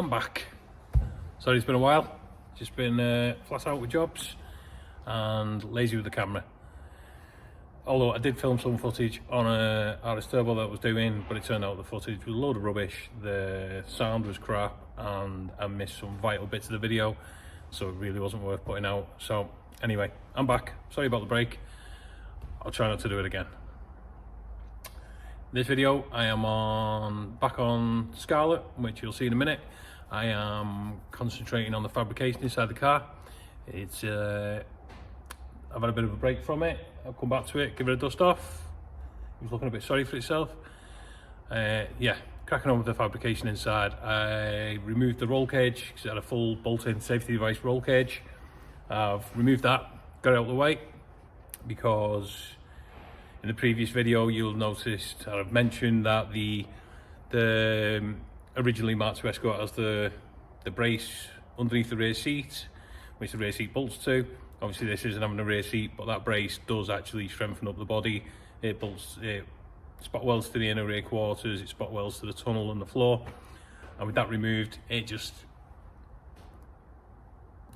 I'm back. Sorry, it's been a while. Just been flat out with jobs and lazy with the camera. Although I did film some footage on a RS Turbo that I was doing, but it turned out the footage was a load of rubbish. The sound was crap and I missed some vital bits of the video, so it really wasn't worth putting out. So anyway, I'm back. Sorry about the break. I'll try not to do it again. This video I am back on Scarlet, which you'll see in a minute. I am concentrating on the fabrication inside the car. It's I've had a bit of a break from it. I'll come back to it, give it a dust off. It was looking a bit sorry for itself. Yeah, cracking on with the fabrication inside. I removed the roll cage because it had a full bolt-in safety device roll cage. I've removed that, got it out of the way, because in the previous video you'll notice I've mentioned that the originally MK2 Escort has the brace underneath the rear seat, which the rear seat bolts to. Obviously this isn't having a rear seat, but that brace does actually strengthen up the body. It spot welds to the inner rear quarters, it spot welds to the tunnel and the floor, and with that removed, it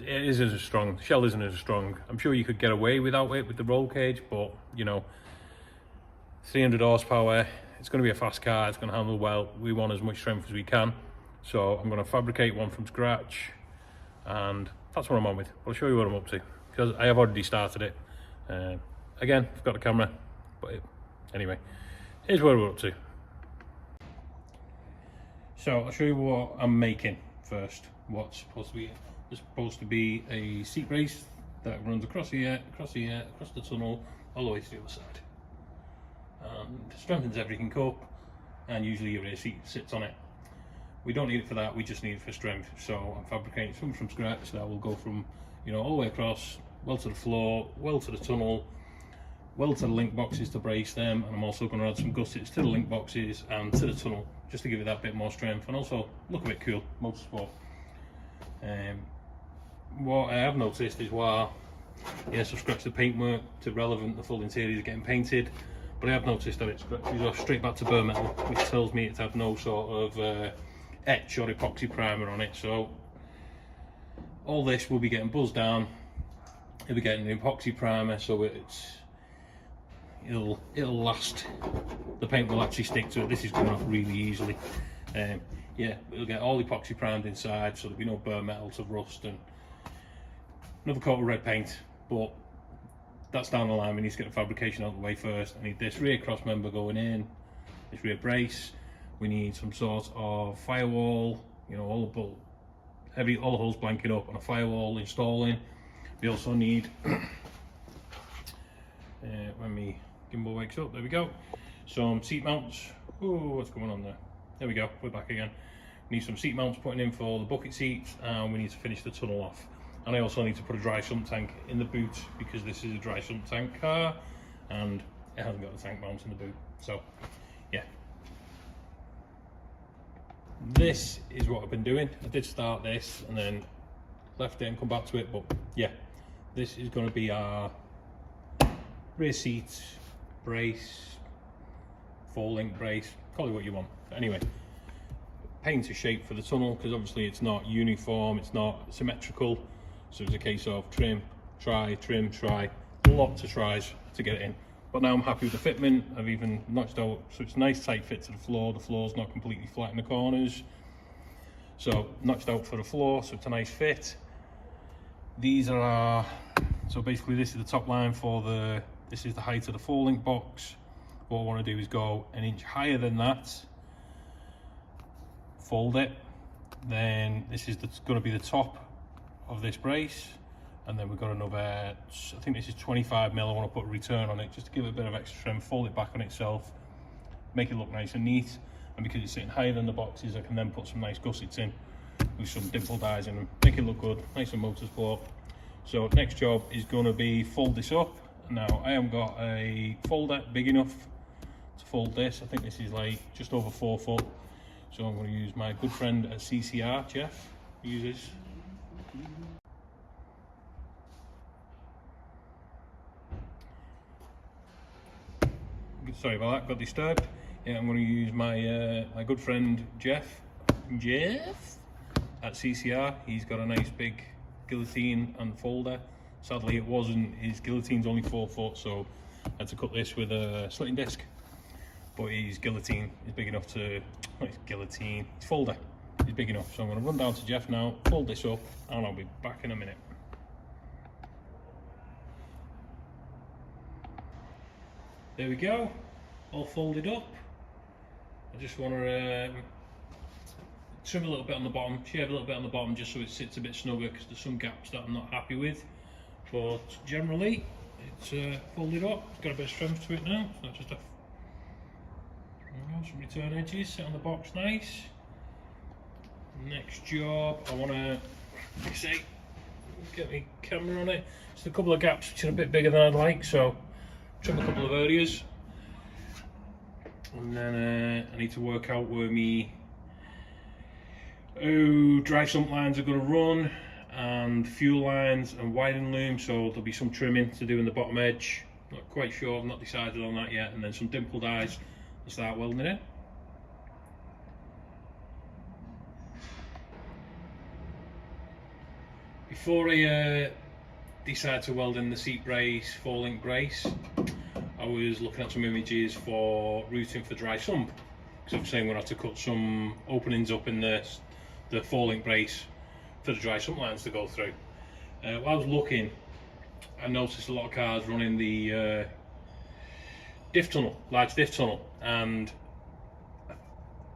isn't as strong. The shell isn't as strong. I'm sure you could get away without it with the roll cage, but you know, 300 horsepower, it's going to be a fast car, it's going to handle well. We want as much strength as we can, so I'm going to fabricate one from scratch, and that's what I'm on with. I'll show you what I'm up to, because I have already started it. Again, I've got the camera, but anyway, here's what we're up to. So I'll show you what I'm making first. What's supposed to be, there's supposed to be a seat brace that runs across here, across the tunnel, all the way to the other side. And strengthens everything up, and usually your rear seat sits on it. We don't need it for that, we just need it for strength. So I'm fabricating something from scratch that will go from, you know, all the way across, weld to the floor, weld to the tunnel, weld to the link boxes to brace them, and I'm also going to add some gussets to the link boxes and to the tunnel, just to give it that bit more strength and also look a bit cool, motorsport. What I have noticed is while, yes, I've scratched the paintwork to relevant, the full interior is getting painted, but I have noticed that it scratches off straight back to bare metal, which tells me it's had no sort of etch or epoxy primer on it. So all this will be getting buzzed down. It'll be getting the epoxy primer, so it'll last. The paint will actually stick to it. This is coming off really easily. Yeah, it'll get all epoxy primed inside, so there'll be no bare metal to rust, and another coat of red paint. But that's down the line. We need to get the fabrication out of the way first. I need this rear cross member going in, this rear brace. We need some sort of firewall, you know, all the holes blanking up, and a firewall installing. We also need, when my gimbal wakes up, there we go, some seat mounts. Oh, what's going on there? There we go, we're back again. We need some seat mounts putting in for the bucket seats, and we need to finish the tunnel off. And I also need to put a dry sump tank in the boot, because this is a dry sump tank car and it hasn't got the tank mount in the boot. So yeah, this is what I've been doing. I did start this and then left it and come back to it, but yeah, this is going to be our rear seat brace, full link brace, call it what you want. But anyway, paint a shape for the tunnel, because obviously it's not uniform, it's not symmetrical. So it's a case of trim, try, lots of tries to get it in. But now I'm happy with the fitment. I've even notched out, so it's a nice tight fit to the floor. The floor's not completely flat in the corners. So notched out for the floor, so it's a nice fit. These are our, so basically this is the top line for this is the height of the 4-link box. What I want to do is go an inch higher than that, fold it, then this is going to be the top of this brace, and then we've got another, I think this is 25mm. I want to put a return on it just to give it a bit of extra strength, fold it back on itself, make it look nice and neat. And because it's sitting higher than the boxes, I can then put some nice gussets in with some dimple dies in them, make it look good, nice and motorsport. So next job is going to be fold this up. Now I haven't got a folder big enough to fold this. I think this is like just over 4 foot. So I'm going to use my good friend at CCR, Jeff, uses. Sorry about that, got disturbed. Yeah, I'm going to use my my good friend Jeff at CCR. He's got a nice big guillotine and folder. Sadly it wasn't, his guillotine's only 4 foot, so I had to cut this with a slitting disc. But his guillotine is big enough to, not his guillotine, his folder is big enough. So I'm going to run down to Jeff now, fold this up, and I'll be back in a minute. There we go, all folded up. I just want to trim a little bit on the bottom, shave a little bit on the bottom just so it sits a bit snugger, because there's some gaps that I'm not happy with. But generally, it's folded up, it's got a bit of strength to it now. It's not just a, some return edges, sit on the box nice. Next job, I want to, like I say, get my camera on it. Just a couple of gaps which are a bit bigger than I'd like, so trim a couple of areas. And then I need to work out where me dry sump lines are going to run, and fuel lines and widening loom, so there'll be some trimming to do in the bottom edge. Not quite sure, I've not decided on that yet. And then some dimpled eyes to start welding in. Before I decide to weld in the seat brace, 4-link brace, I was looking at some images for routing for dry sump, because obviously I'm going to have to cut some openings up in the 4-link brace for the dry sump lines to go through. While I was looking, I noticed a lot of cars running the diff tunnel, large diff tunnel, and I'm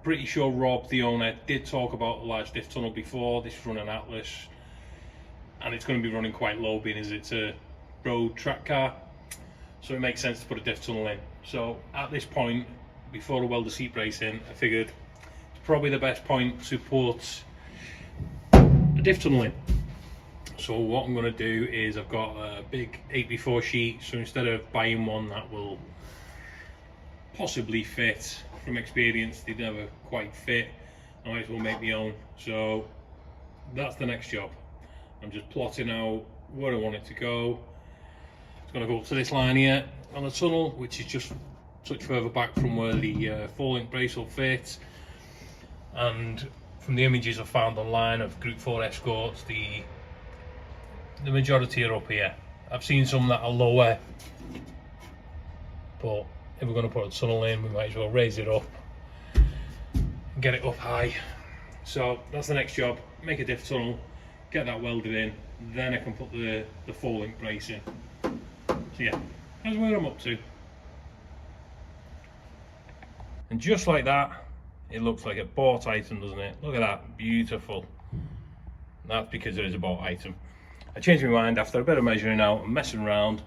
pretty sure Rob, the owner, did talk about a large diff tunnel before. This is running Atlas, and it's going to be running quite low, being as it's a road track car, so it makes sense to put a diff tunnel in. So at this point, before I weld the seat brace in, I figured it's probably the best point to put a diff tunnel in. So what I'm going to do is, I've got a big 8x4 sheet, so instead of buying one that will possibly fit, from experience they never quite fit, I might as well make my own. So that's the next job. I'm just plotting out where I want it to go. It's going to go up to this line here on the tunnel, which is just a touch further back from where the 4-link brace will fit. And from the images I found online of Group 4 Escorts, the majority are up here. I've seen some that are lower, but if we're going to put a tunnel in, we might as well raise it up and get it up high. So that's the next job, make a diff tunnel, get that welded in, then I can put the 4-link brace in. So yeah, that's where I'm up to. And just like that, it looks like a bought item, doesn't it? Look at that, beautiful. That's because it is a bought item. I changed my mind after a bit of measuring out and messing around.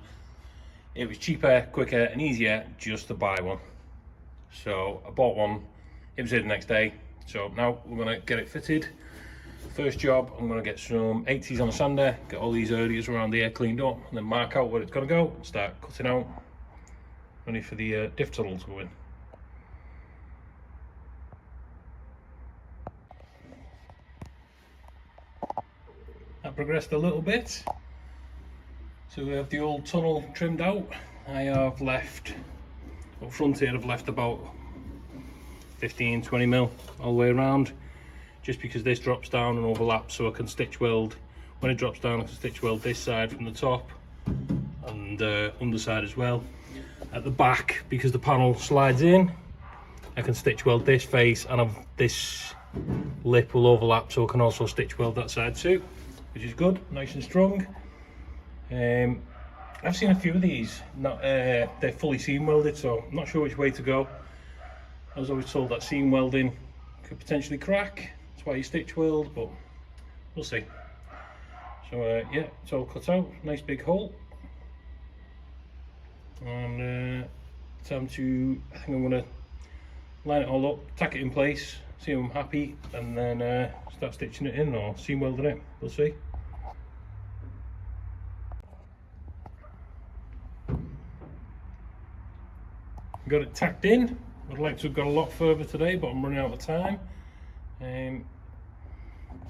It was cheaper, quicker and easier just to buy one. So I bought one, it was here the next day. So now we're going to get it fitted. First job, I'm going to get some 80s on a sander, get all these areas around here cleaned up, and then mark out where it's going to go, and start cutting out, ready for the diff tunnel to go in. That progressed a little bit, so we have the old tunnel trimmed out. I have left, up front here I've left about 15-20 mil all the way around, just because this drops down and overlaps, so I can stitch weld. When it drops down I can stitch weld this side from the top and underside as well. At the back, because the panel slides in, I can stitch weld this face, and this lip will overlap, so I can also stitch weld that side too, which is good, nice and strong. I've seen a few of these, they're fully seam welded, so I'm not sure which way to go. I was always told that seam welding could potentially crack, that's why you stitch weld, but we'll see. So yeah, it's all cut out, nice big hole. And time to, I think I'm going to line it all up, tack it in place, see if I'm happy, and then start stitching it in or seam welding it, we'll see. Got it tacked in. I'd like to have got a lot further today, but I'm running out of time.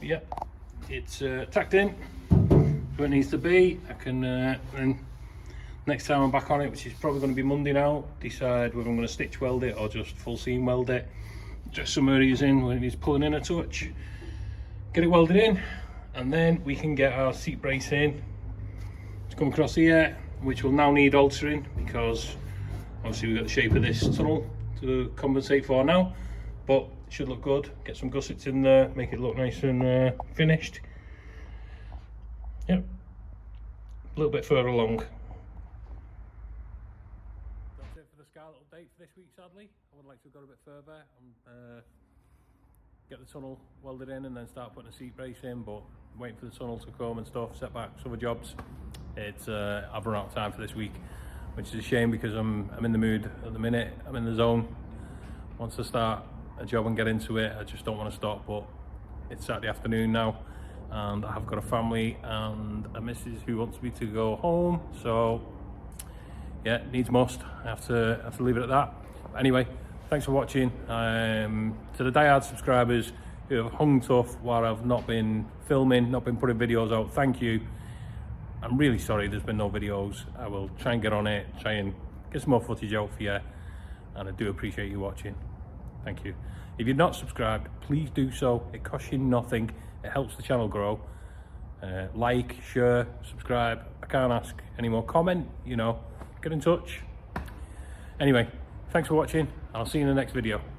Yeah, it's tacked in where it needs to be. I can then next time I'm back on it, which is probably going to be Monday now, decide whether I'm going to stitch weld it or just full seam weld it. Just some areas in where it needs pulling in a touch. get it welded in, and then we can get our seat brace in to come across here, which will now need altering because obviously we've got the shape of this tunnel to compensate for now, but it should look good. Get some gussets in there, make it look nice and finished. Yep, a little bit further along. That's it for the Scarlet update for this week, sadly. I would like to go a bit further and get the tunnel welded in and then start putting a seat brace in, but waiting for the tunnel to come and stuff, setbacks, other jobs. It's I've run out of time for this week, which is a shame because I'm in the mood at the minute. I'm in the zone. Once I start a job and get into it, I just don't want to stop. But it's Saturday afternoon now, and I have got a family and a missus who wants me to go home. So yeah, needs must. I have to leave it at that. But anyway, thanks for watching. To the diehard subscribers who have hung tough while I've not been filming, not been putting videos out, thank you. I'm really sorry there's been no videos. I will try and get on it, try and get some more footage out for you, and I do appreciate you watching. Thank you. If you're not subscribed, please do so. It costs you nothing. It helps the channel grow. Like, share, subscribe. I can't ask any more. Comment, you know, get in touch. Anyway, thanks for watching. I'll see you in the next video.